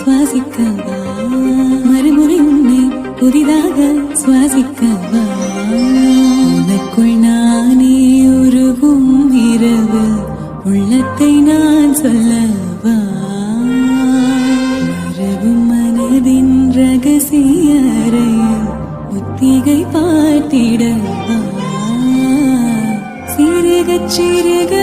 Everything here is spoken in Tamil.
சுவாசிக்கவா மறுமுறை உன்னை புதிதாக சுவாசிக்கவா உனக்குள் நானே உருகும் இரவு உள்ளத்தை நான் சொல்லவா மரபும் மனதின் ரகசிய அறையில் ஒத்திகை பார்த்திடவா சிறுக சிறுக